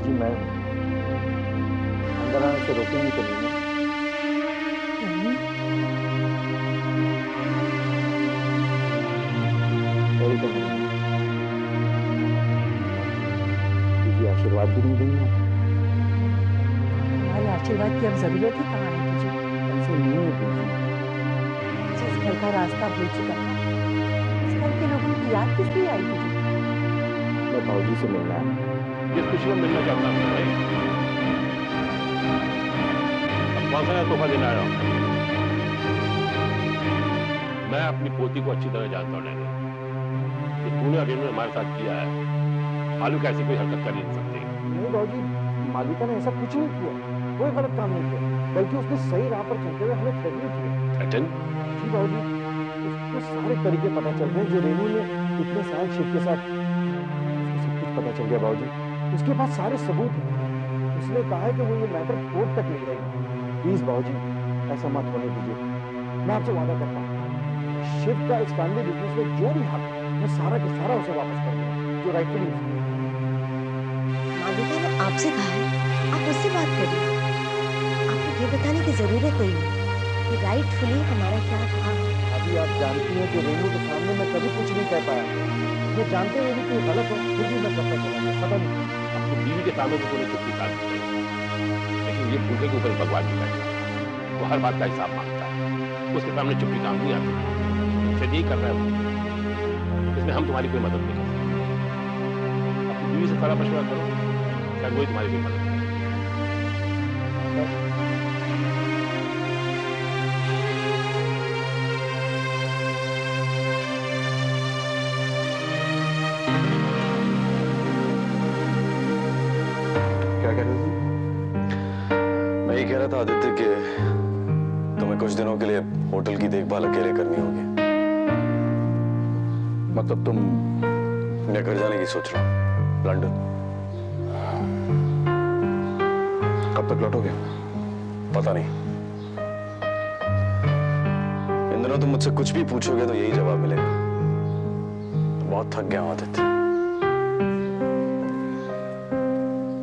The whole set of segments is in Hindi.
जी मैं अंदर आने से रोकेंगी तो नहीं ना? सॉरी तो नहीं। जी आशीर्वाद भी नहीं देंगे? तुम्हारे आशीर्वाद की अब जरूरत ही कहाँ है तुझे? ऐसे नहीं है दीदी। जिस घर का रास्ता भूल चुका था, उस घर के लोगों की याद किस लिए आई तुझे? मैं बाबूजी से मिलना है। जिस खुशी में मिलना चाहता हूँ भाई, अब कौन सा तोहफा देना आया हूँ? मैं अपनी पोती को अच्छी तरह जानता हूँ नैनी। जो तूने अभी में हमारे साथ किया है, आलू कैसी कोई हरकत कर नहीं सकती। नहीं बाबूजी, मालिका ने ऐसा कुछ नहीं किया, कोई गलत काम नहीं किया, बल्कि उसने सही राह पर चलते हुए हमें थ्रेटन किया। थ्रेटन? जी बाबूजी, उसको सारे तरीके पता चल गए जो रेनू ने इतने साल शिव के साथ, उसको सब कुछ पता चल गया बाबूजी। उसके पास सारे सबूत हैं। उसने कहा है कि वो ये मैटर कोर्ट तक ले जाएगी। प्लीज बाबूजी, ऐसा मत होने दीजिए। मैं आपसे वादा करता हूँ, शिव का इस फैमिली बिजनेस में जो भी हक है, मैं सारा का सारा उसे वापस कर दूंगा, जो राइटफुली उसका है। मालिका ने आपसे कहा है, आप उससे बात करिए। आपको ये बताने की जरूरत नहीं है कि राइटफुली हमारा क्या काम है। अभी आप जानती हैं कि रेनू के सामने मैं कभी कुछ नहीं कह पाया। ये जानते हुए भी कोई गलत हो, फिर भी मैं करता चला गया। पता नहीं। अपनी बीवी के सामने तो तूने चुप्पी साध दी, लेकिन ये भूखे के ऊपर भगवान भी बैठा है। वो हर बात का हिसाब मांगता है। उसके सामने चुप्पी काम नहीं आती। शायद यही कर रहा है वो। इसमें हम तुम्हारी कोई मदद नहीं कर सकते। अपनी बीवी से सारा मशवरा करो, शायद वही तुम्हारी कोई मदद करे। क्या कह रहे थे? मैं ये कह रहा था आदित्य कि तुम्हें कुछ दिनों के लिए होटल की देखभाल अकेले करनी होगी। मतलब तुम? मैं घर जाने की सोच रहा हूँ, लंदन। कब तक लौटोगे? पता नहीं। इन दिनों तुम मुझसे कुछ भी पूछोगे तो यही जवाब मिलेगा। बहुत थक गया हूं आदित्य।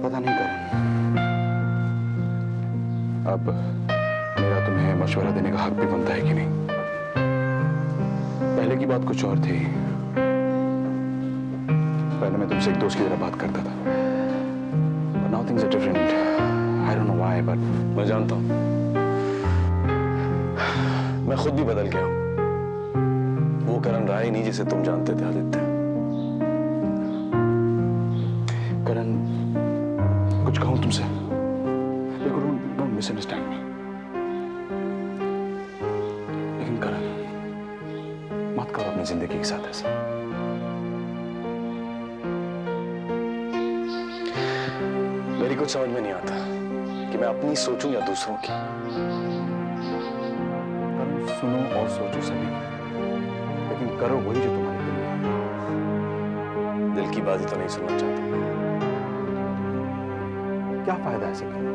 पता नहीं करण, अब मेरा तुम्हें मशवरा देने का हक भी बनता है कि नहीं? पहले की बात कुछ और थी। पहले मैं तुमसे एक दोस्त की तरह बात करता था, but now things are different. I don't know why, but मैं जानता हूं, मैं खुद भी बदल गया हूं। वो करण रहा ही नहीं जिसे तुम जानते थे आदित्य। करण, कुछ कहूं तुमसे? देखो, don't misunderstand me. लेकिन करण, मत करो अपनी जिंदगी के साथ ऐसा। मेरी कुछ समझ में नहीं आता कि मैं अपनी सोचूं या दूसरों की। करण, सुनो और सोचो सभी, लेकिन करो वही जो तुम्हारे दिल में है। दिल की बात ही तो नहीं सुनना चाहता। क्या फायदा ऐसे करने?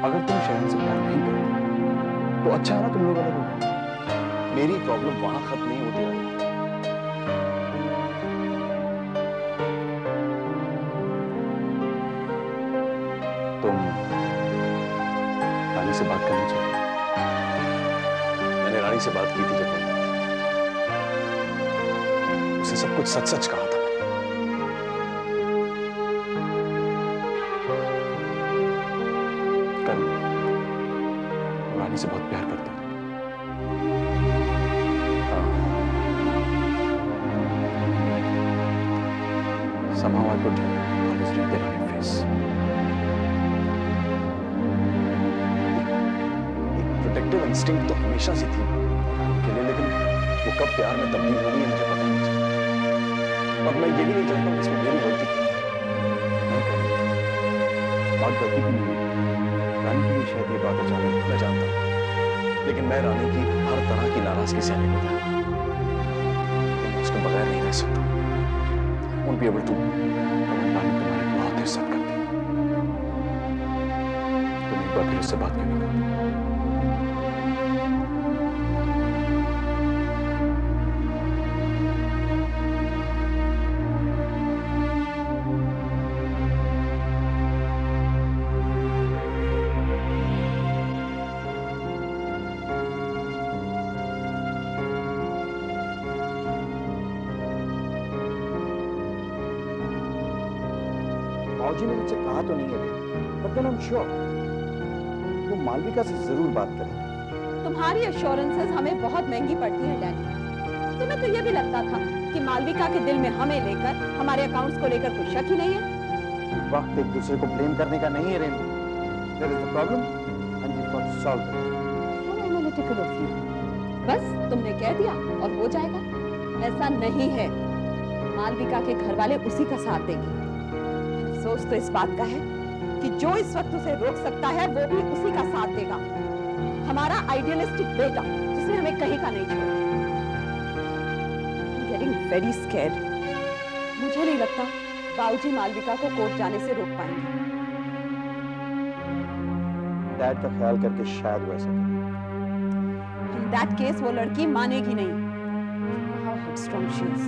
अगर तुम शहर से प्यार नहीं करो तो अच्छा है ना, तुम लोग अलग हो। मेरी प्रॉब्लम वहां खत्म नहीं होती है। तुम रानी से बात करनी चाहिए। मैंने रानी से बात की थी जब उसे सब कुछ सच सच कहा था। कल रानी से बहुत प्यार करता हूं। Somehow I could always read that on your face. एक प्रोटेक्टिव इंस्टिंक्ट तो हमेशा से थी के लिए, लेकिन वो कब प्यार में तब्दील हो गई मुझे पता नहीं चला। और मैं ये भी नहीं जानता हूँ इसमें मेरी गलती क्या है। बात गलती की नहीं है। रानी के लिए शायद ये बात अचानक। मैं जानता हूँ, लेकिन मैं रानी की हर तरह की नाराजगी सहने को तैयार हूं। लेकिन उसके बगैर नहीं रह सकता। Won't be able to। रानी तुम्हारी बहुत इज्जत करती है। तुम एक बार फिर उससे बात क्यों नहीं करते? बाबूजी ने मुझसे कहा तो नहीं है, but then I am sure वो मालविका से जरूर बात करेंगे। तुम्हारी एश्योरेंसेस हमें बहुत महंगी पड़ती है डैडी। तुम्हें तो ये भी लगता था कि मालविका के दिल में हमें लेकर, हमारे अकाउंट्स को लेकर कोई शक ही नहीं है। वक्त एक दूसरे को ब्लेम करने का नहीं है Renu. There is the problem and we got to solve it. Analytical of you. बस तुमने कह दिया और हो जाएगा, ऐसा नहीं है। मालविका के घर वाले उसी का साथ देंगे। अफसोस तो इस बात का है कि जो इस वक्त उसे रोक सकता है वो भी उसी का साथ देगा। हमारा आइडियलिस्टिक बेटा जिसने हमें कहीं का नहीं छोड़ा। Getting very scared. मुझे नहीं लगता बाबूजी मालविका को कोर्ट जाने से रोक पाएंगे। डैड का ख्याल करके शायद वो ऐसा करे। In that case वो लड़की मानेगी नहीं। How headstrong she is.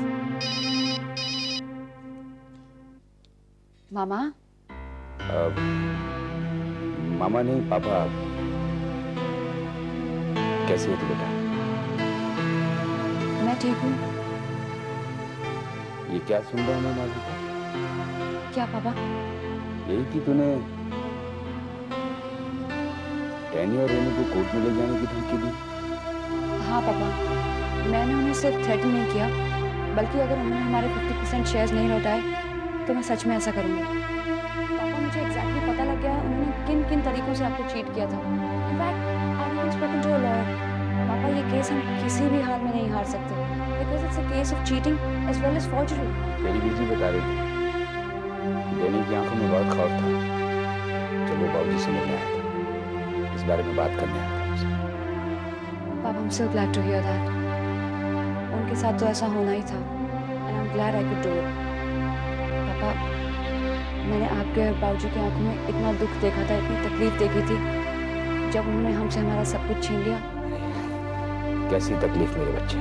मामा, मामा नहीं, पापा। कैसी है तू बेटा? मैं ठीक हूँ। ये क्या सुन रहा हूँ मैं मालविका? क्या पापा? यही कि तूने डैनी और रेनू को कोर्ट में ले जाने की धमकी दी। हाँ पापा, मैंने उन्हें सिर्फ थ्रेटन नहीं किया, बल्कि अगर उन्होंने हमारे 50% शेयर्स नहीं लौटाए तो मैं सच में ऐसा करूँगी। पापा, मुझे एग्जैक्टली पता लग गया उन्होंने किन किन तरीकों से आपको चीट किया था। In fact I have spoken to a lawyer. पापा, ये केस हम किसी भी हाल में नहीं हार सकते, because it's a case of cheating as well as forgery. तेरी बीजी बता रही थी डैनी की आंखों में बहुत खौफ था जब वो बाबूजी से मिलने आया था, इस बारे में बात करने आया था उनसे। पापा, I'm so glad to hear that. उनके साथ तो ऐसा होना ही था, and I'm glad I could do it. पापा, मैंने आपके और बाबूजी की आंखों में इतना दुख देखा था, इतनी तकलीफ देखी थी, जब उन्होंने हमसे हमारा सब कुछ छीन लिया। कैसी तकलीफ मेरे बच्चे?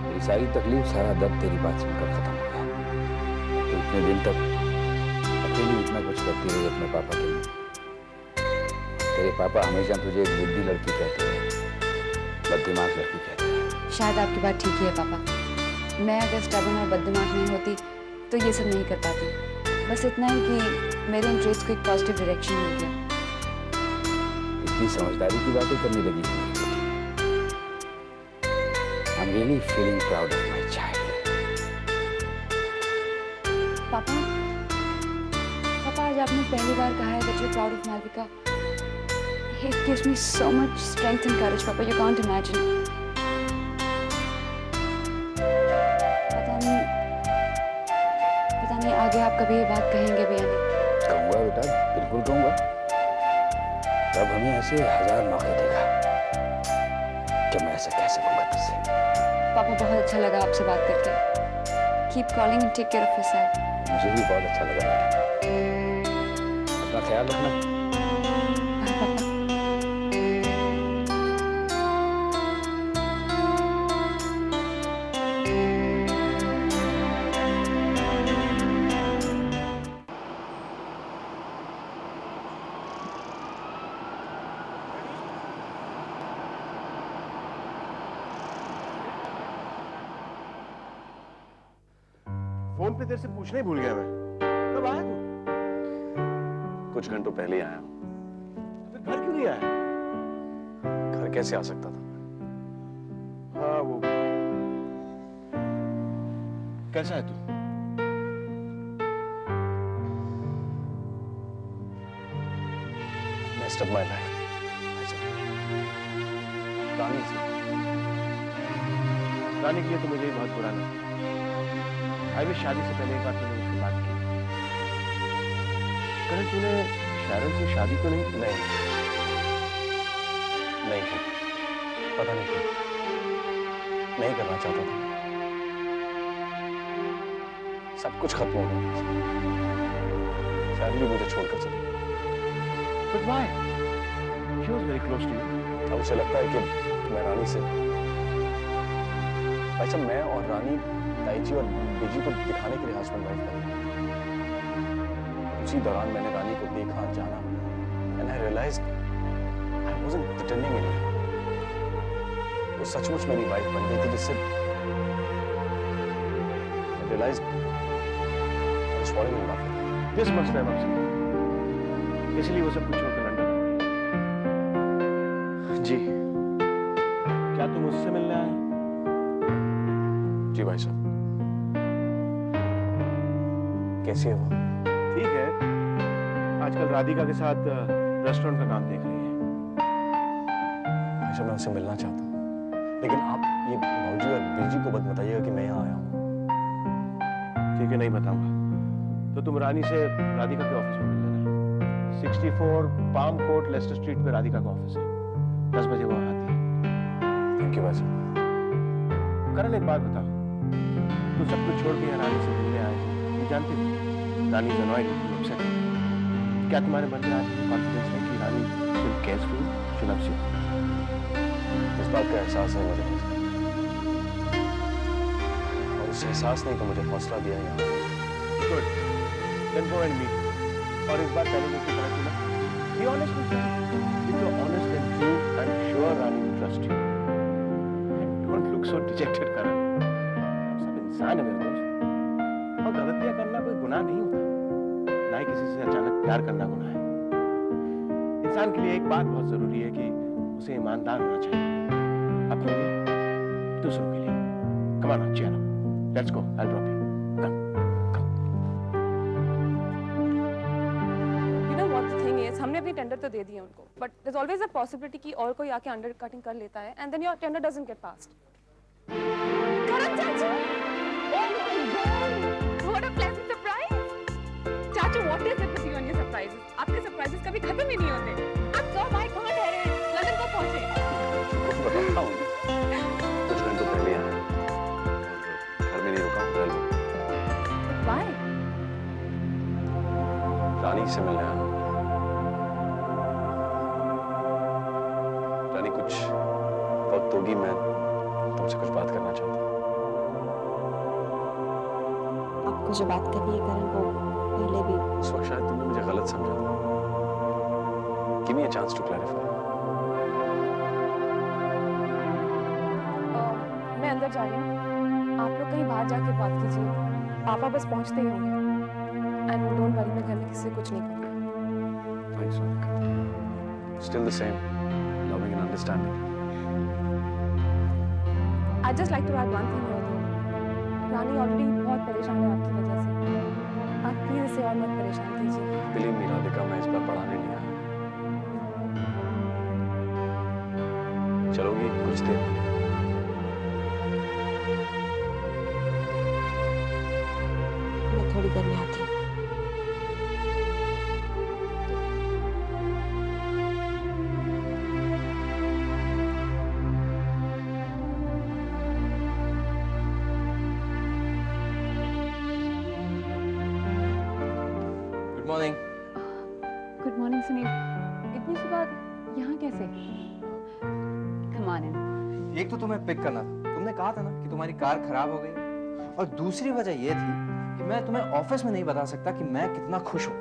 मेरी सारी तकलीफ, सारा दर्द तेरी बात सुनकर खत्म हो गया। तो इतने दिन तक अकेली इतना कुछ करती रही अपने पापा के लिए। तेरे पापा हमेशा तुझे एक बुद्धि लड़की कहते हैं, बददिमाग लड़की कहते हैं। शायद आपकी बात ठीक ही है पापा। मैं अगर स्टबर्न और बददिमाग नहीं होती तो ये सब नहीं कर पाती। बस इतना ही कि मेरे इंटरेस्ट को एक पॉजिटिव डायरेक्शन मिल गया। इतनी समझदारी की बातें करने लगी थी। I'm really feeling proud of my child. पापा, आज आपने पहली बार कहा है that you're proud of Malvika. It gives me so much strength and courage, Papa. You can't imagine. पता नहीं आगे आप कभी ये बात कहेंगे भी या नहीं। कहूँगा बेटा, बिल्कुल कहूँगा। तब हमें ऐसे 1000 मौके देगा कि मैं ऐसे कह सकूँगा तुझसे। पापा, बहुत अच्छा लगा आपसे बात करके। Keep calling and take care of yourself. मुझे भी बहुत अच्छा लगा। अपना ख्याल रखना। Bye, पापा। फोन पे तेरे से पूछना ही भूल गया मैं। कब आया तू? कुछ घंटों पहले ही आया हूँ। फिर घर क्यों नहीं आया? घर कैसे आ सकता था? हाँ वो। कैसा है तू? Messed up my life. रानी से। रानी के लिए तो मुझे ही बहुत बुरा लगा। आई विश शादी से पहले एक बार तूने मुझसे बात की। कल तूने शैरन से शादी तो नहीं की? नहीं की। पता नहीं क्यों नहीं करना चाहता था। सब कुछ खत्म हो गया। शैरन भी मुझे छोड़कर चली। But why? She was very close to you. अब उसे लगता है कि मैं रानी से, भाई साहब, मैं और रानी ताईजी और बीजी को दिखाने के लिए हस्बैंड वाइफ बने। उसी दौरान मैंने रानी को देखा, जाना, and I realized I wasn't pretending anymore. वो सचमुच मेरी वाइफ बन गई थी, जिससे I realized just falling in love with her. This must have upset, इसलिए वो सब कुछ छोड़कर लंदन आ गई। जी, क्या तुम उससे मिलने आए? जी भाई साहब। कैसी है वो? ठीक है, आजकल राधिका के साथ रेस्टोरेंट का काम देख रही है। भाई साहब मैं उससे मिलना चाहता हूँ, लेकिन आप ये भाऊजी और बीजी को मत बताइएगा कि मैं यहाँ आया हूँ। ठीक है, नहीं बताऊंगा। तो तुम रानी से राधिका के ऑफिस में मिल लेना। 64 पाम कोर्ट लेस्टर स्ट्रीट पे राधिका का ऑफिस है। 10 बजे वो आती है। थैंक यू भाई साहब। करण एक बात बताओ, तू सब कुछ छोड़ के यहाँ रानी से मिलने आए, तुम जानती हो रानी इज अनॉयड, अपसेट। क्या तुम्हारे मन में आज भी कॉन्फिडेंस है कि Rani will care for you, she loves you? इस बात का एहसास है मुझे, और उस एहसास ने तो मुझे हौसला दिया यहाँ। Good, then go and meet. और इस बार पहले की तरह की ना, be honest with me. If you are honest and true, I am sure Rani will trust you. Don't look so dejected Karan, सब इंसान है मेरे दोस्त, और गलतियां करना कोई गुनाह नहीं होता, ना ही किसी से अचानक प्यार करना गुनाह है। इंसान के लिए एक बात बहुत जरूरी है कि उसे ईमानदार होना चाहिए, अपने लिए, दूसरों के लिए। Come on, cheer up, let's go, I will drop you. Come. You know what the thing is, हमने अपनी टेंडर तो दे दी है उनको, but there's always a possibility कि और कोई आके अंडर कटिंग कर लेता है, and then your tender doesn't get passed. करण चाचू! Oh my God! What a pleasant surprise! चाचू, what is it with you and your surprises? आपके surprises कभी खत्म ही नहीं होते। आप कब आए, कहाँ ठहरे, लंदन कब पहुँचे? बताता हूँ, कुछ दिन तो पहले आया, घर में नहीं रुका हूँ, घर में। Why? रानी से मिलने आया हूँ। रानी कुछ वक्त होगी, मैं तुमसे कुछ बात करना चाहता हूँ। आपको जो बात करनी है करण वो पहले भी इस वक्त शायद तुमने मुझे गलत समझा था। Give me a chance to clarify. मैं अंदर जा रही हूँ, आप लोग कहीं बाहर जाके बात कीजिए, पापा बस पहुँचते ही होंगे, एंड डोंट वरी, मैं घर में किसी से कुछ नहीं कहूँगी। Thanks, Monica. Still the same, loving and understanding. I'd just like to add one thing here. Rani already बहुत परेशान है आपकी वजह से, आप प्लीज इसे और मत परेशान कीजिए। Believe me, राधिका, मैं इस पर पढ़ाने नहीं आया। चलोगी कुछ देर? मैं थोड़ी देर में आती हूँ। Good morning. Good morning Sunil, इतनी सुबह यहाँ कैसे? Come on in. एक तो तुम्हें पिक करना था, तुमने कहा था ना कि तुम्हारी कार खराब हो गई, और दूसरी वजह यह थी कि मैं तुम्हें ऑफिस में नहीं बता सकता कि मैं कितना खुश हूँ।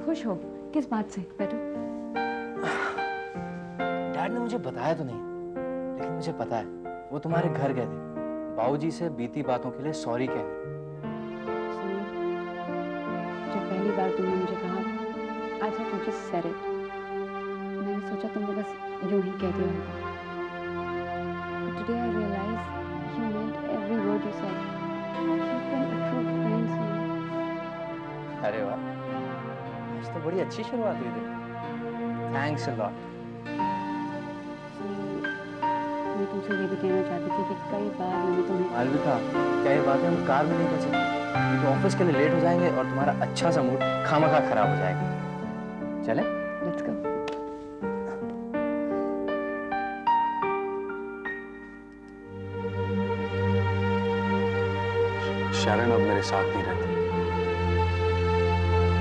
खुश हो किस बात से? बैठो। डैड ने मुझे बताया तो नहीं, लेकिन मुझे पता है वो तुम्हारे घर गए थे बाबूजी से बीती बातों के लिए सॉरी कहने। सुनील, जब पहली बार तुमने मुझे कहा, I thought you just said it, मैंने सोचा तुमने बस यूं ही कह दिया होगा। Today I realized you meant every word you said. You've been a true friend, Sunil. अरे वाह, आज तो बड़ी अच्छी शुरुआत हुई थी। Thanks a lot. सुनील, मैं तुमसे ये भी कहना चाहती थी कि कई बार मैंने तुम्हें मालविका, क्या ये बातें हम कार में नहीं कर सकते? क्योंकि ऑफिस के लिए लेट हो जाएंगे और तुम्हारा अच्छा सा मूड खामखा खराब हो जाएगा। चले? Let's go. शरण अब मेरे साथ नहीं रहती,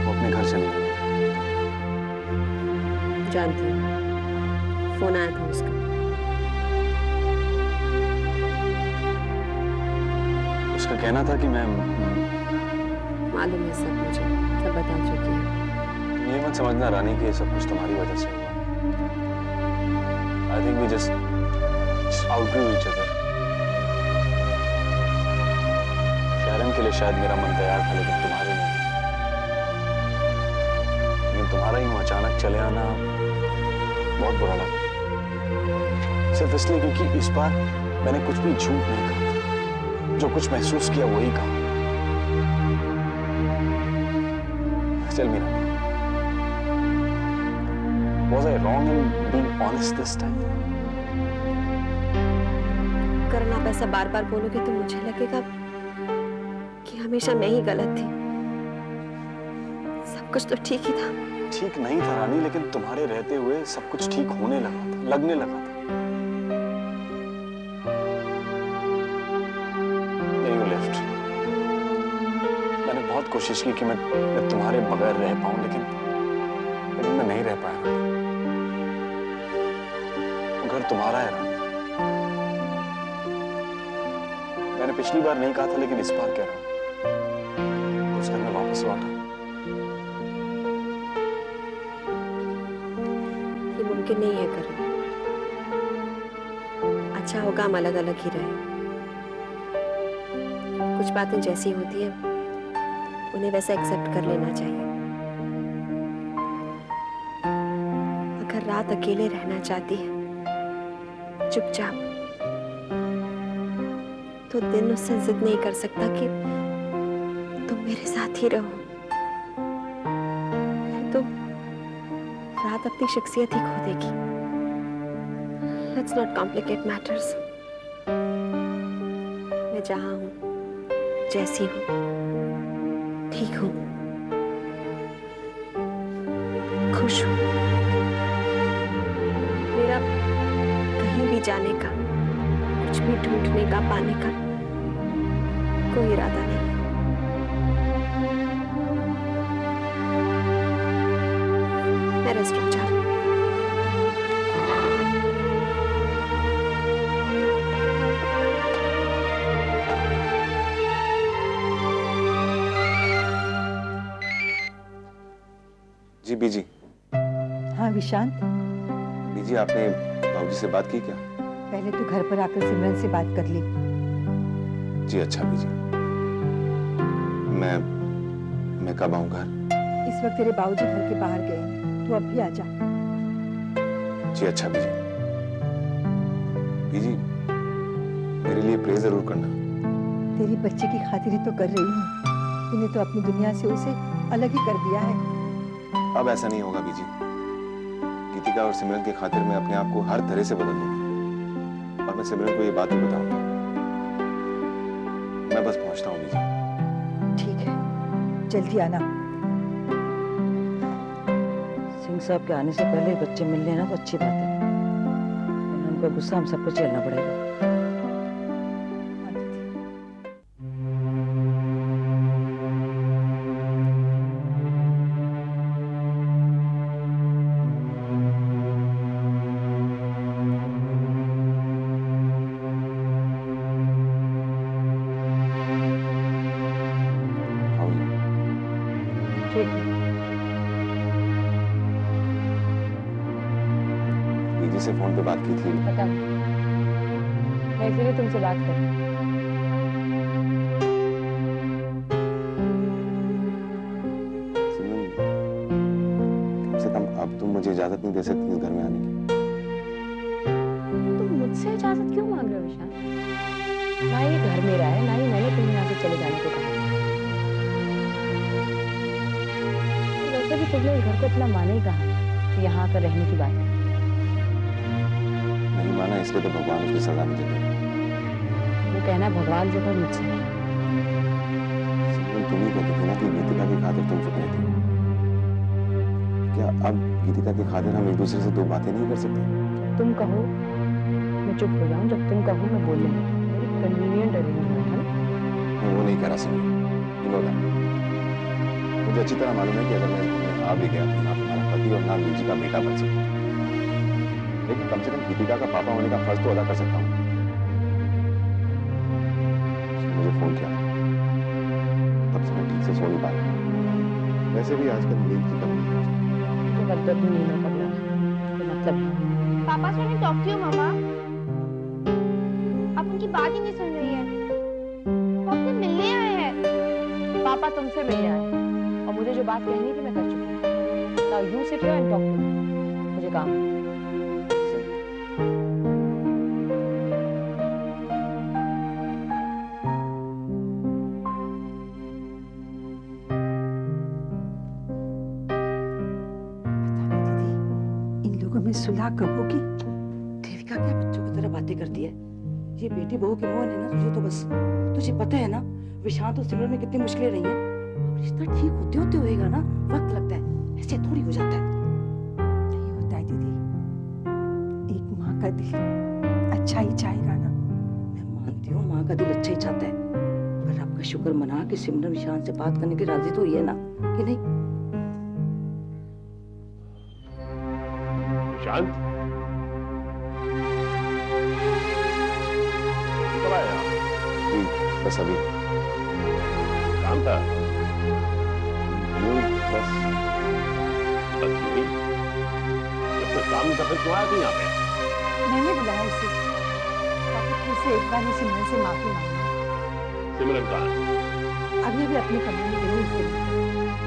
वो अपने घर से नहीं गई। जानती हूँ, फोन आया था उसका। उसका कहना था कि मैं मालूम है सब, मुझे सब बता चुकी है। ये मत समझना रानी कि ये सब कुछ तुम्हारी वजह से हुआ। I think we just outgrew each other. शरण के लिए शायद मेरा मन तैयार था, लेकिन तुम्हारे नहीं। तुम्हारा यूं अचानक चले आना बहुत बुरा लगा, सिर्फ इसलिए क्योंकि इस बार मैंने कुछ भी झूठ नहीं कहा, जो कुछ महसूस किया वही कहा। चल Meena, was I wrong in being honest this time? करण, आप ऐसा बार बार बोलोगे तो मुझे लगेगा कि हमेशा मैं ही गलत थी। सब कुछ तो ठीक ही था। ठीक नहीं था रानी, लेकिन तुम्हारे रहते हुए सब कुछ ठीक होने लगा था, लगने लगा था। You left. मैंने बहुत कोशिश की कि मैं तुम्हारे बगैर रह पाऊं, लेकिन मैं नहीं रह पाया। घर तुम्हारा है रानी। मैंने पिछली बार नहीं कहा था, लेकिन इस बार कह रहा हूं, उस घर में वापस लौटा। ये मुमकिन नहीं है करण। अच्छा होगा हम अलग अलग ही रहे। कुछ बातें जैसी होती है उन्हें वैसा एक्सेप्ट कर लेना चाहिए। अगर रात अकेले रहना चाहती है चुपचाप, तो दिन उससे जिद नहीं कर सकता कि तुम मेरे साथ ही रहो। तो रात अपनी शख्सियत ही खो देगी। Let's not complicate matters. मैं जहां हूं, जैसी हूं, ठीक हूं, खुश हूं। मेरा कहीं भी जाने का, कुछ भी ढूंढने का, पाने का कोई इरादा नहीं। मैं रेस्टोरेंट जा रही हूं। जी बीजी। हाँ विशांत, बीजी, आपने बाबूजी से बात की क्या? पहले तू घर पर आकर सिमरन से बात कर ली। जी अच्छा बीजी। मैं कब आऊं घर? इस वक्त तेरे बाबूजी घर के बाहर गए हैं, तू अब भी आ जा। जी अच्छा बीजी। बीजी, मेरे लिए प्रे जरूर करना। तेरी बच्चे की खातिर ही तो कर रही हूँ। तूने तो अपनी दुनिया से उसे अलग ही कर दिया है। अब ऐसा नहीं होगा बीजी। गीतिका और सिमरन की खातिर मैं अपने आप को हर तरह से बदल लूंगा, और मैं सिमरन को ये बात भी बताऊंगा। मैं बस पहुंचता हूँ बीजी। ठीक है, जल्दी आना। सिंह साहब के आने से पहले बच्चे मिल लेना तो अच्छी बात है, वरना उनका गुस्सा हम सबको झेलना पड़ेगा। ठीक है। बीजी से फोन पे बात की थी। बताओ, मैं इसीलिए तुमसे बात कर रही हूँ। सिमरन, कम से कम अब तुम मुझे इजाजत नहीं दे सकती इस घर में आने की? तुम मुझसे इजाजत क्यों मांग रहे हो विशाल? ना ये घर मेरा है, ना ही मैंने तुम्हें यहाँ से चले जाने को कहा। वैसे भी तुमने इस घर को इतना माना ही कहा कि यहाँ आकर रहने की बात है। नहीं माना इसलिए तो भगवान उसकी सजा मुझे दे। वो कहना भगवान जो है मुझसे। सिमरन, तुम ही कहती थी ना कि गीतिका की खातिर तुम चुप रहती। क्या अब गीतिका की खातिर हम एक दूसरे से दो बातें नहीं कर सकते? तुम कहो मैं चुप हो जाऊं, जब तुम कहो मैं बोलने लगूं। मेरी कन्वीनियंट अरेंजमेंट है ना? मैं वो नहीं कह रहा सिमरन, you know that। मुझे अच्छी तरह मालूम है कि अगर मैं आ भी गया तो ना तुम्हारा पति और ना बीजी का बेटा बन सकता, लेकिन कम से कम गीतिका का पापा होने का फर्ज तो अदा कर सकता हूँ। उसने मुझे फोन किया, तब से मैं ठीक से सो नहीं पाया। वैसे भी आजकल नींद की कमी है। मुझे लगता है तुम नहीं हो पगला, तो मतलब है। पापा से नहीं टॉक टू यू मामा। आप उनकी बात ही नहीं सुन रही है। वो आपसे मिलने आए हैं। पापा तुमसे मिलने आए और मुझे जो बात कहनी थी मैं कर चुकी हूँ। Now you sit here and talk to me. मुझे काम है। इन लोगों में सुलह कब होगी? देविका क्या बच्चों की तरह बातें करती है? ये बेटी बहू की मोहन है ना तुझे, तो बस तुझे पता है ना विशांत और सिमरन में कितनी मुश्किलें रही हैं। अब रिश्ता ठीक होते होते होएगा ना, वक्त लगता है, ऐसे थोड़ी हो जाता है। नहीं होता है दीदी, एक माँ का दिल अच्छा ही चाहेगा ना। मैं मानती हूँ माँ का दिल अच्छा ही चाहता है, पर रब का शुक्र मना कि सिमरन विशांत से बात करने की राजी तो हुई है ना, कि नहीं? शांत कब आया? बस अभी काम था? यूं बस बस यही? जब तक काम था फिर क्यों आया तू यहाँ पे? मैंने बुलाया उसे ताकि फिर से एक बार सिमरन से माफी मांगे। सिमरन कहाँ है? अभी अभी अपने कमरे में गई उससे।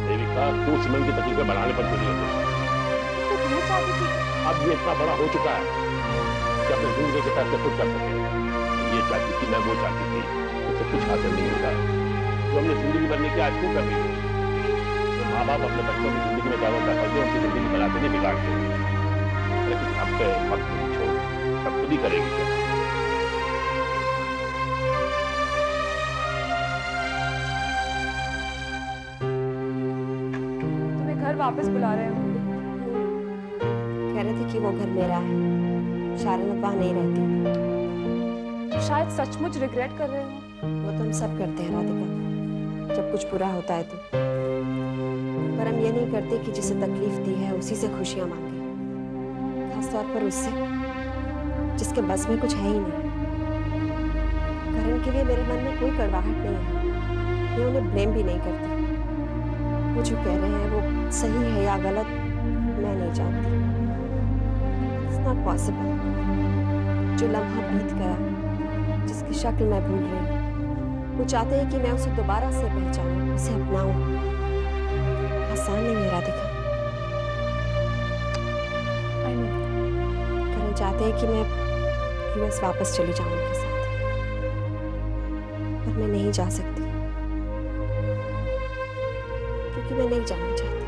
देविका तू सिमरन की तकलीफें बढ़ाने पर तुली है। तो तुम्हें चाहती थी अब ये इतना बड़ा हो चुका है कि अपने जिंदगी के फैसले खुद कर सके। ये चाहती थी, मैं वो चाहती थी, उससे कुछ हासिल नहीं होगा। जो हमने जिंदगी भरने की आज क्यों कर रही है? तो माँ बाप अपने बच्चों की जिंदगी में ज्यादा दखल दे, उनकी जिंदगी बनाते नहीं बिगाड़ते। लेकिन अब पे वक्त नहीं छोड़, सब खुद ही करेगी क्या? तुम्हें घर वापस बुला रहे हो। कह रहे थे कि वो घर मेरा है, शारन अब वहाँ नहीं रहती। शायद सचमुच रिग्रेट कर रहे हो। वो तो हम सब करते हैं राधिका, जब कुछ बुरा होता है तो। पर हम ये नहीं करते कि जिसे तकलीफ दी है उसी से खुशियां मांगे, खासतौर पर उससे जिसके बस में कुछ है ही नहीं। करण के लिए मेरे मन में कोई कड़वाहट नहीं है, मैं उन्हें ब्लेम भी नहीं करती। वो जो कह रहे हैं वो सही है या गलत मैं नहीं जानती। It's not possible. जो लम्हा बीत गया, जिसकी शक्ल मैं भूल रही हूँ, वो चाहते हैं कि मैं उसे दोबारा से पहचानूं, उसे अपनाऊं। आसान नहीं है राधिका। करण चाहते हैं कि मैं यूएस वापस चली जाऊं उनके साथ, पर मैं नहीं जा सकती क्योंकि मैं नहीं जाना चाहती।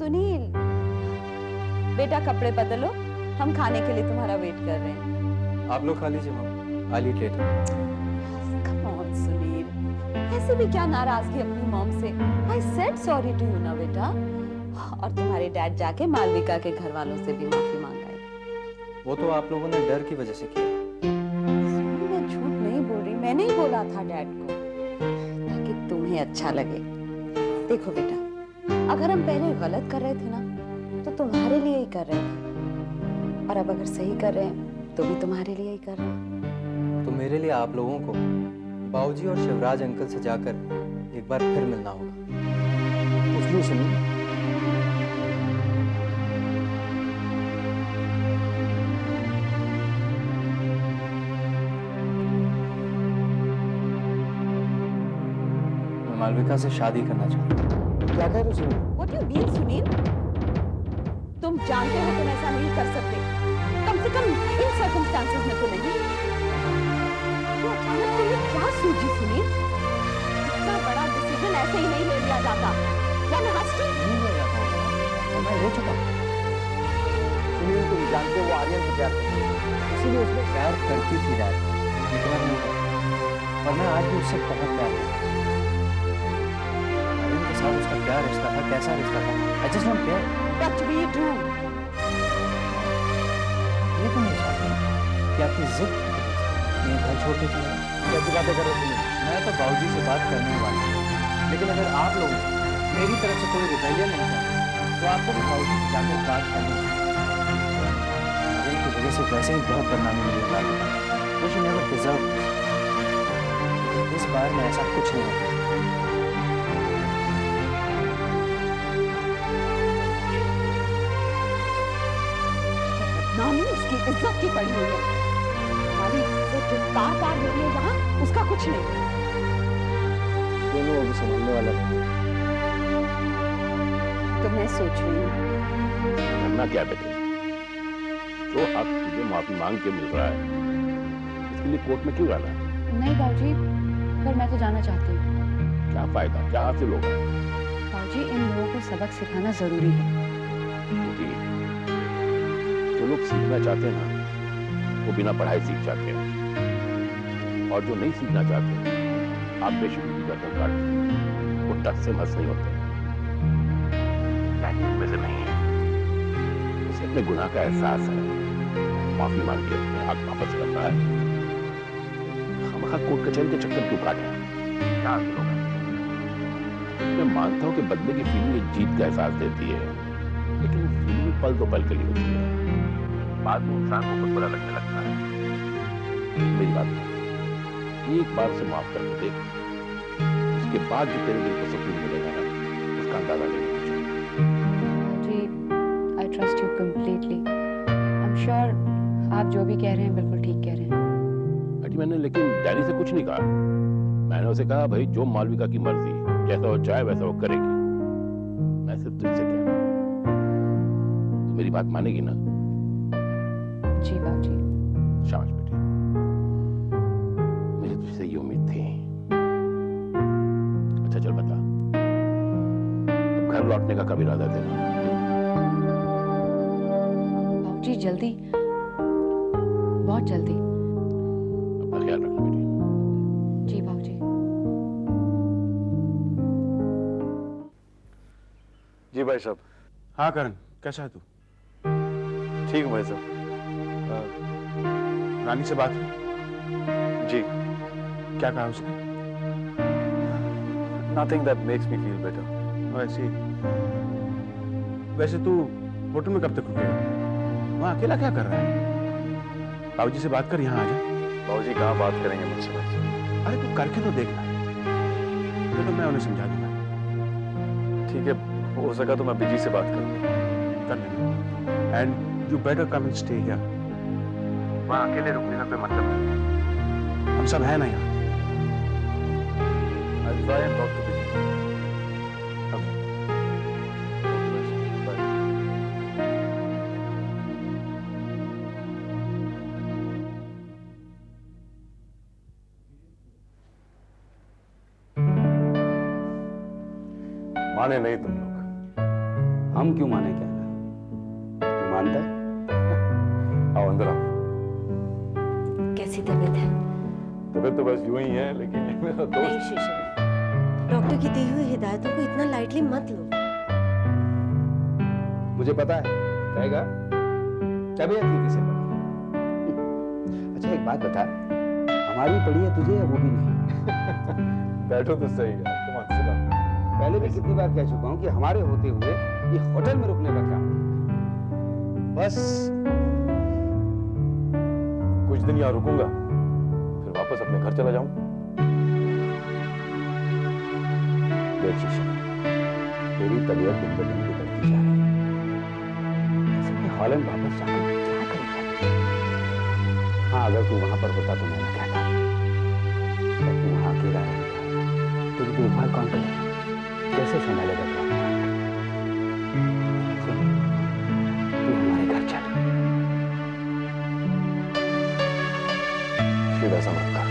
सुनील, बेटा कपड़े बदलो, हम खाने के लिए तुम्हारा वेट कर रहे हैं। आप लोग खा लीजिए mom, I eat later. Come on, Sunil, ऐसे भी क्या नाराजगी अपनी मॉम से? I said sorry to you ना बेटा। और तुम्हारे डैड जाके मालविका के घर वालों से भी माफी मांग आए। वो तो आप लोगों ने डर की वजह से किया। सुनील, मैं झूठ नहीं बोल रही, मैंने ही बोला था डैड को ताकि तुम्हें अच्छा लगे। देखो बेटा, अगर हम पहले गलत कर रहे थे ना तो तुम्हारे लिए ही कर रहे थे, और अब अगर सही कर रहे हैं तो भी तुम्हारे लिए ही कर रहे हैं। तो मेरे लिए आप लोगों को बाबूजी और शिवराज अंकल से जाकर एक बार फिर मिलना होगा। उसलिए सुनिए, मैं मालविका से शादी करना चाहता हूँ। क्या कह रहे हो सुनिए? What you mean, Sunil? तुम जानते हो तुम ऐसा नहीं कर सकते, कम से कम इन सर्कमस्टांसेस में तो नहीं। तो अचानक तुम्हें क्या सूझी सुनील? इतना बड़ा डिसीजन ऐसे ही नहीं ले लिया जाता। One has to- नहीं ले जाता हूँ, मैं ले चुका हूँ। सुनिए, तुम जानते हो वो आर्यन से प्यार करती है, इसीलिए उसने प्यार करती थी डैड, लेकिन अब नहीं करती। और मैं आज भी उससे बहुत प्यार करता हूँ। आर्यन के साथ उसका क्या रिश्ता था, कैसा रिश्ता था, I just don't care। But we do। ये तो नहीं चाहती कि आपकी जिद मैं घर छोड़ के चले जाऊं। कैसी बातें कर रहे हो सुनिए? मैं तो बाबूजी से बात करने वाली हूँ, लेकिन अगर आप लोग मेरी तरफ से कोई रिबेलियन नहीं है तो आपको भी बाबूजी से जाकर बात करनी चाहिए। आर्यन की वजह से वैसे ही बहुत बदनामी मिली है, which you never deserved। इस बार मैं ऐसा कुछ नहीं होगा। बदनामी उसकी इज्जत की पड़ी हुई है। हमारी इज्जत जो तार तार हो रही है यहाँ, उसका कुछ नहीं। रेनू अभी संभालने वाला है। तो मैं सोच रही हूँ करना क्या बेटे, जो हक तुझे माफी मांग के मिल रहा है इसके लिए कोर्ट में क्यों जाना? नहीं बाबूजी, पर मैं तो जाना चाहती हूँ। क्या फायदा, क्या हासिल होगा? बाबूजी, इन लोगों को सबक सिखाना जरूरी है। जी, जो लोग सीखना चाहते हैं ना वो बिना पढ़ाई सीख जाते हैं, और जो नहीं सीखना चाहते आप बेशक उनकी गर्दन काट दें, वो टस से मस नहीं होते। में से नहीं है, उसे अपने गुनाह का एहसास है, माफी मांग के अपने हक वापस करना है। हम कोर्ट कचहरी के चक्कर क्यों काटे? क्या हासिल होगा? मैं मानता हूं कि बदले की फीलिंग एक जीत का एहसास देती है, लेकिन फीलिंग पल दो पल के लिए होती है, बाद में इंसान को खुद बुरा लगने लगता है। मेरी बात है, एक बार से माफ करके देख, उसके बाद जो तेरे दिल को सुकून मिलेगा ना, उसका अंदाजा नहीं होगा। जी, I trust you completely. I'm sure आप जो भी कह रहे हैं बिल्कुल ठीक कह रहे हैं। अजी मैंने लेकिन डैनी से कुछ नहीं कहा। मैंने उसे कहा भाई जो मालविका की मर्जी, जैसा वो चाहे वैसा वो करेगी। मैं सिर्फ तुझसे कह रहा हूं, तू मेरी बात मानेगी ना? जी बाबूजी। शाबाश बेटी, मुझे तुझसे ये उम्मीद थी। अच्छा चल बता, अब घर लौटने का कब इरादा तेरा? बाबूजी जल्दी, बहुत जल्दी। अपना ख्याल रखना बेटी। जी बाबूजी। जी भाई साहब। हाँ करण, कैसा है तू? ठीक हूँ भाई साहब। रानी से बात हुई? जी। क्या कहा उसने? Nothing that makes me feel better. वैसे वैसे तू होटल में कब तक रुकेगा? वहाँ अकेला क्या कर रहा है? बाबूजी से बात कर, यहाँ आ जा। बाबूजी कहाँ बात करेंगे मुझसे भाई साहब? अरे तू करके तो देखना, तो मैं उन्हें समझा दूंगा। ठीक है, हो सका तो मैं बिजी से बात करूंगा। कर लेना। And you better come and stay here. वहाँ अकेले रुकने का कोई मतलब नहीं, हम सब हैं ना यहाँ। I'll try and talk to Vijay. माने नहीं तुम लोग। हम क्यों माने कहना? तू मानता है? आओ अंदर आओ। कैसी तबीयत है? तबीयत तो बस यूं ही है, लेकिन ये मेरा नहीं दोस्त। शीशा, डॉक्टर की दी हुई हिदायतों को इतना लाइटली मत लो। मुझे पता है कहेगा तबीयत ही किसे पड़ी। अच्छा एक बात बता, हमारी पड़ी है तुझे या वो भी नहीं? बैठो तो सही यार, तुम हंस रहा। पहले भी कितनी बार कह चुका हूँ कि हमारे होते हुए ये होटल में रुकने का क्या मतलब? बस कुछ दिन यहाँ रुकूंगा, फिर वापस अपने घर चला जाऊं। देख शीशा, तेरी तबीयत दिन ब दिन बिगड़ती जा रही है। ऐसे में हॉलैंड वापस जाकर क्या करेगा? हाँ अगर तू वहां पर होता तो मैं ना कहता, पर तू वहां अकेला रहेगा, तुझे देखभाल कौन करेगा? कैसे संभालेगा तू? सुन, तू हमारे घर चल। फिर ऐसा मत कर।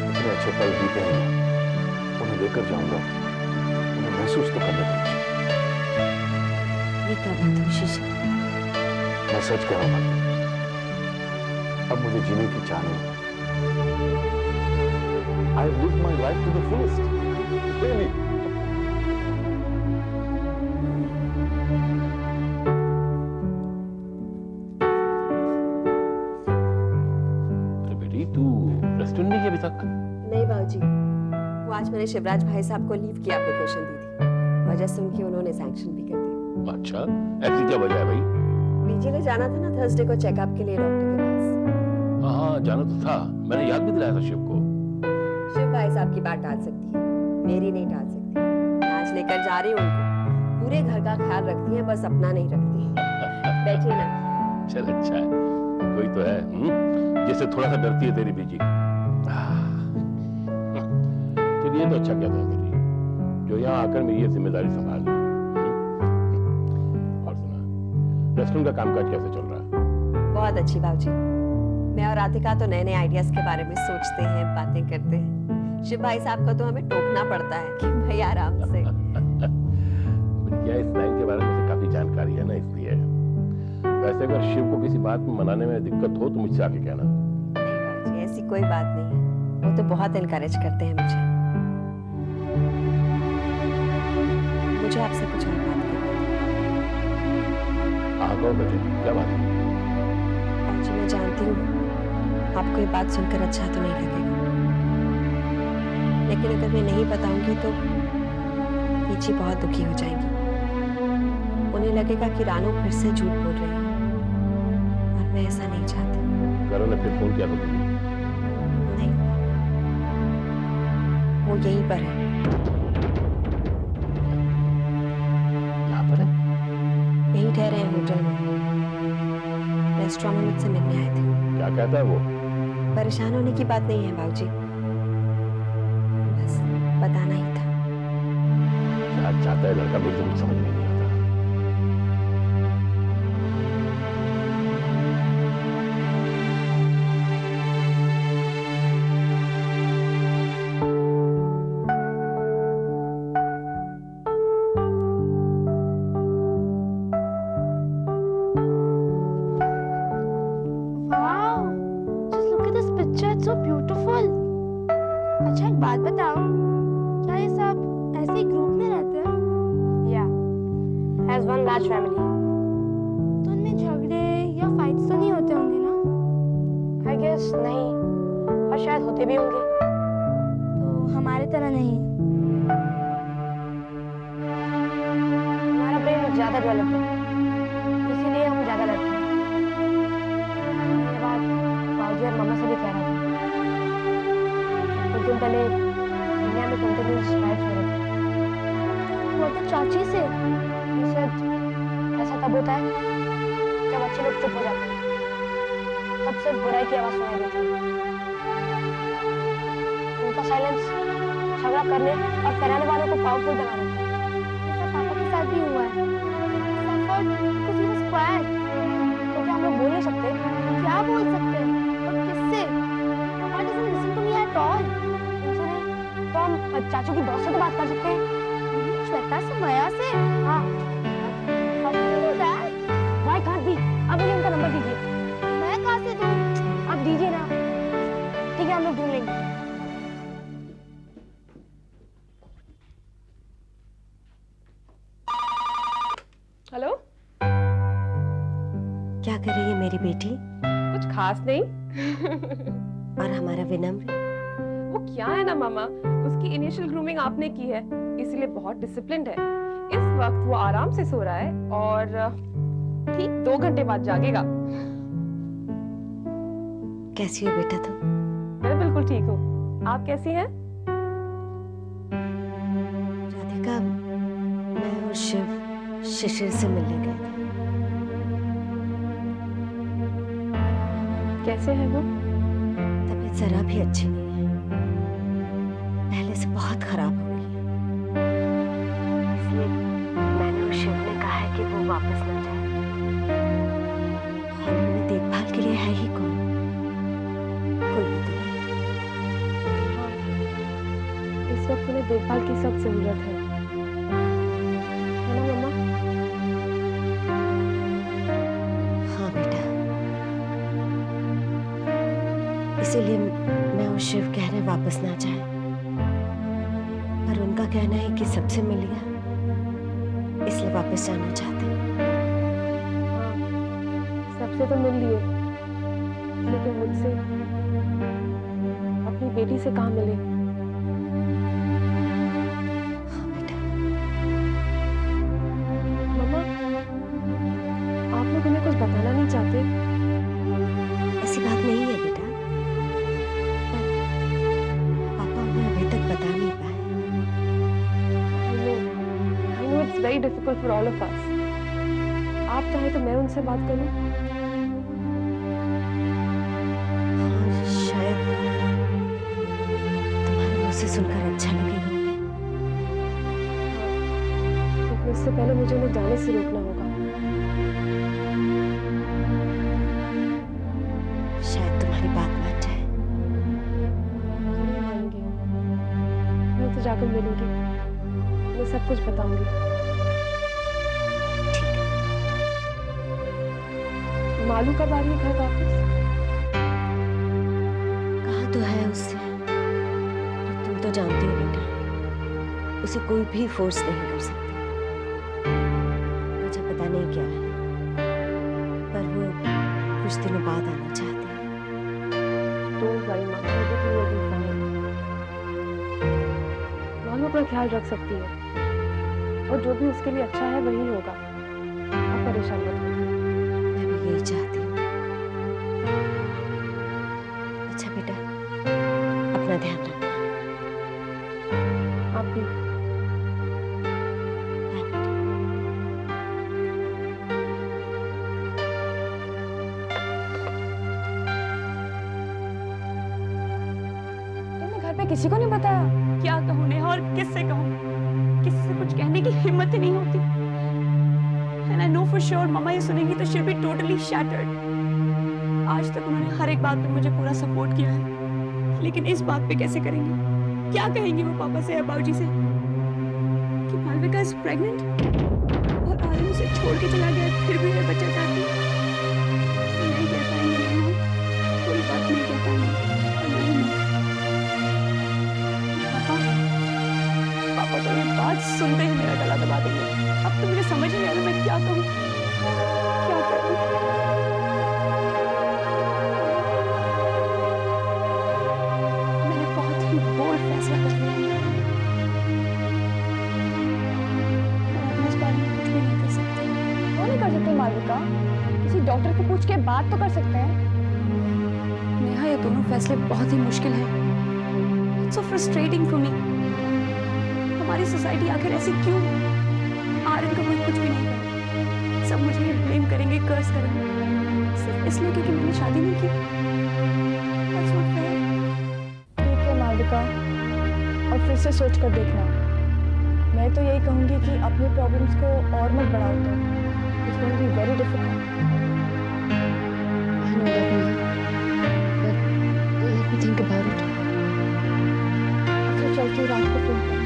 इतने अच्छे पल बीते हैं, उन्हें लेकर जाऊंगा, उन्हें महसूस तो करने दो। ये क्या बात हुई शीशा? मैं सच कह रहा हूं, अब मुझे जीने की चाह नहीं। I have lived my life to the fullest. Really. अरे बेटी तू रेस्टोरेंट नहीं गई अभी तक? नहीं बाबूजी, वो आज मैंने शिवराज भाई साहब को लीव की एप्लीकेशन दी थी, वजह से उनकी उन्होंने सैंक्शन भी कर दी। अच्छा, ऐसी क्या वजह है भाई? बीजी ने जाना था ना थर्सडे को चेकअप के लिए डॉक्टर के पास। हाँ जाना तो था, मैंने याद भी दिलाया था शिव को। शिव भाई साहब की बात टाल सकती है, मेरी नहीं टाल सकती। मैं आज लेकर जा रही हूँ उनको, पूरे घर का ख्याल रखती है, बस अपना नहीं रखती है। बैठिए ना। चल अच्छा है, कोई तो है जिससे थोड़ा सा डरती है तेरी बीजी। चलिए ये तो अच्छा कहता है मेरी, जो यहाँ आकर मेरी ये जिम्मेदारी संभाल ली। और सुना, रेस्टोरेंट का कामकाज कैसे चल रहा है? बहुत अच्छी बाबूजी। मैं और राधिका तो नए नए आइडियाज के बारे में सोचते हैं, बातें करते हैं। शिव भाई साहब को तो हमें टोकना पड़ता है कि भाई आराम से। क्या इस लाइन के बारे में मुझे काफी जानकारी है ना, इसलिए। वैसे अगर शिव को किसी बात में मनाने में दिक्कत हो तो मुझसे आके कहना। नहीं बाबूजी, ऐसी कोई बात नहीं है। वो तो बहुत एनकरेज करते हैं मुझे। मुझे आपसे कुछ और बात करनी हाँ कहो बेटे, क्या बात है? बाबूजी, मैं जानती हूँ आपको ये बात सुनकर अच्छा तो नहीं लगेगा, लेकिन अगर मैं नहीं बताऊंगी तो पीछे बहुत दुखी हो जाएंगी। उन्हें लगेगा कि रानू फिर से झूठ बोल रही है, और मैं ऐसा नहीं चाहती। करो ने फिर फोन किया तो तुमने? नहीं, वो यहीं पर है। यहाँ पर है? यहीं ठहरे हैं होटल में। रेस्टोरेंट में मुझसे मिलने आए थे। क्या कहता है वो? परेशान होने की बात नहीं है बाबूजी, बस बताना ही था। क्या चाहता है लड़का, मेरी तो कुछ समझ में नहीं आता। Wow, just look at this picture. It's so beautiful. अच्छा एक बात बताओ, क्या ये सब ऐसे ही ग्रुप में रहते हैं? Yeah, as one large family. तो उनमें झगड़े या फाइट्स तो नहीं होते होंगे ना? I guess नहीं, और शायद होते भी होंगे। तो हमारे तरह नहीं। हमारा ब्रेन ज़्यादा डेवलप है, इसीलिए हम ज़्यादा लड़ते हैं। ये बात बाबूजी और मम्मा से भी कह रहा था। कुछ दिन पहले इंडिया में कंटिन्यूस स्ट्राइक्स हो रहे थे। वो तो चाची से ऐसा तब होता है जब अच्छे लोग चुप हो जाते हैं, तब सिर्फ बुराई की आवाज सुनाई देती है। उनका साइलेंस झगड़ा करने और फैलाने वालों को पावरफुल बना देता है। ऐसा पापा के साथ भी हुआ है। तो क्या हम लोग बोल नहीं सकते? क्या बोल सकते हैं? और किससे? Papa doesn't listen to me at all. उनसे नहीं, तो हम चाचू की बॉस से तो बात कर सकते हैं। श्वेता से, माया से? हाँ। How can you do that? Why can't we? अब मुझे उनका नंबर दीजिए। मैं कहाँ से दूँ? आप दीजिए ना। ठीक है, हम लोग ढूंढ लेंगे। हेलो, क्या कर रही है मेरी बेटी? कुछ खास नहीं। और हमारा विनम्र? वो क्या है ना मामा, उसकी इनिशियल ग्रूमिंग आपने की है, इसलिए बहुत डिसिप्लिन्ड है। इस वक्त वो आराम से सो रहा है और ठीक 2 घंटे बाद जागेगा। कैसी हो बेटा तुम? मैं बिल्कुल ठीक हूँ, आप कैसी हैं? राधिका, मैं और शिव शिशिर से मिलने गए थे। कैसे है वो? तबीयत जरा भी अच्छी नहीं है, पहले से बहुत खराब हो गई है। इसलिए मैंने और शिव ने कहा है कि वो वापस न जाए। हॉल में देखभाल के लिए है ही कौन? कोई भी तो नहीं। इस वक्त उन्हें देखभाल की सख्त जरूरत है ना मम्मा? हाँ बेटा, इसीलिए मैं और शिव कह रहे वापस ना जाए, पर उनका कहना है कि सबसे मिल गया, इसलिए वापस जाना चाहते हैं। सबसे तो मिल लिए, लेकिन मुझसे, अपनी बेटी से कहाँ मिले? हाँ बेटा। मम्मा, आप लोग उन्हें कुछ बताना नहीं चाहते? ऐसी बात नहीं है बेटा, पर पापा उन्हें अभी तक बता नहीं पाए। I know it's very difficult for all of us. आप चाहे तो मैं उनसे बात करूं। हाँ, शायद तुम्हारे मुंह से सुनकर अच्छा लगेगा। लेकिन उससे पहले मुझे उन्हें जाने से रोकना होगा। शायद तुम्हारी बात मान जाए। नहीं मानेंगे। मैं उनसे जाकर मिलूंगी, मैं सब कुछ बताऊंगी। मालू कब आ रही है घर वापस? कहा तो है उससे, पर तुम तो जानती हो बेटा, उसे कोई भी फोर्स नहीं कर सकता। मुझे पता नहीं क्या है, पर वो कुछ दिनों बाद आना चाहती है। डोंट वरी माँ, everything will be fine. Malu अपना ख्याल रख सकती है और जो भी उसके लिए अच्छा है वही होगा। आप परेशान मत होइए। मैं भी यही चाहती हूँ। अच्छा बेटा, अपना ध्यान रखना। आप भी। बाय बेटा। तुमने घर पे किसी को नहीं बताया? क्या कहूँ नेहा, और किससे कहूँ? किसी से कुछ कहने की हिम्मत ही नहीं होती। And I know for sure मम्मा ये सुनेंगी तो she'll be totally shattered. आज तक उन्होंने हर एक बात पे मुझे पूरा सपोर्ट किया है, लेकिन इस बात पे कैसे करेंगी? क्या कहेंगी वो पापा से या बाबूजी से कि मालविका is pregnant और आर्यन उसे छोड़ के चला गया, फिर भी ये बच्चा चाहती है? नहीं कह पाएंगे नेहा, कोई बात नहीं कह पाएंगे। और नहीं पापा, पापा तो ये बात सुनते ही मेरा गला दबा देंगे। अब तो मुझे समझ नहीं आ रहा मैं क्या कहूँ, क्या करूँ। मैंने बहुत ही बोल्ड फैसला कर लिया। मैं इस बारे में कुछ भी नहीं कर सकती। वो नहीं कर सकते मालविका, किसी डॉक्टर को पूछ के बात तो कर सकते हैं। नेहा ये दोनों फैसले बहुत ही मुश्किल हैं। It's so frustrating for me. हमारी सोसाइटी आखिर ऐसी क्यों? आर्यन का कोई कुछ भी नहीं करेगा, सब मुझे ब्लेम करेंगे, कर्स करेंगे, सिर्फ इसलिए क्योंकि मैंने शादी नहीं की। That's not fair. ठीक है मालविका, और फिर से सोच कर देखना। मैं तो यही कहूँगी कि अपनी प्रॉब्लम्स को और मत बढ़ाओ। तो It's going to be very difficult. I know that, Neha, but let me think about it. अच्छा चलती हूँ, रात को फोन कर।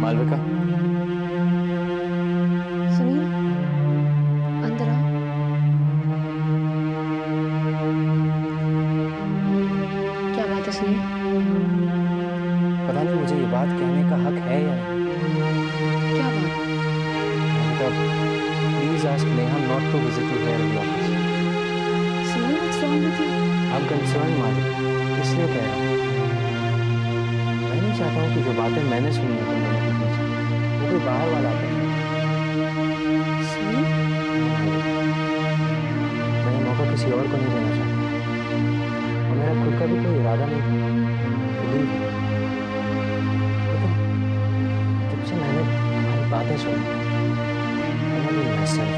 मालविका, सुनील, अंदर आओ। क्या बात है सुनील? पता नहीं मुझे ये बात कहने का हक है या नहीं। क्या बात? Malvika, please ask Neha not to visit you here in the office. Sunil, what's wrong with you? I am concern Malvika, इसलिए कह रहा हूँ। मैं नहीं चाहता हूँ कि जो बातें मैंने सुनी हैं तुम दोनों के बीच, वो कोई बाहर वाला है। सुनील, मैं ये मौका किसी और को नहीं देना चाहता, और मेरा खुद का भी कोई इरादा नहीं था। Believe me. लेकिन जब से मैंने तुम्हारी बातें सुनी, मैंने भी myself,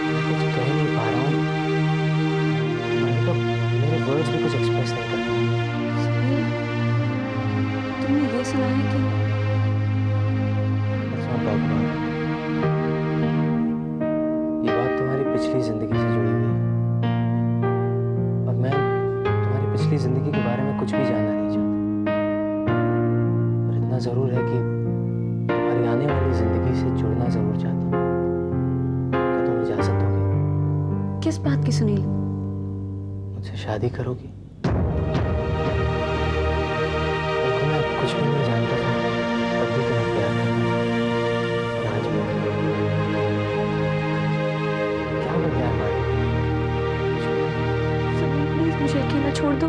मैं कुछ कह नहीं पा रहा हूँ। मैंने तो मेरे वर्ड्स भी कुछ एक्सप्रेस नहीं कर पाए। सुनील, तुमने ये सुना है कि Let's not talk about it. ये बात तुम्हारी पिछली जिंदगी से जुड़ी हुई है, और मैं तुम्हारी पिछली जिंदगी के बारे में कुछ भी जानना नहीं चाहता। पर इतना जरूर है कि तुम्हारी आने वाली जिंदगी से जुड़ना जरूर चाहता हूँ। क्या तुम इजाजत दोगे? किस बात की सुनील? मुझसे शादी करोगी? देखो, मैं कुछ भी नहीं जानता था, तब भी तुम्हें प्यार करता था। और आज भी क्या मैं प्यार मारूं? सुनील, प्लीज मुझे अकेला छोड़ दो।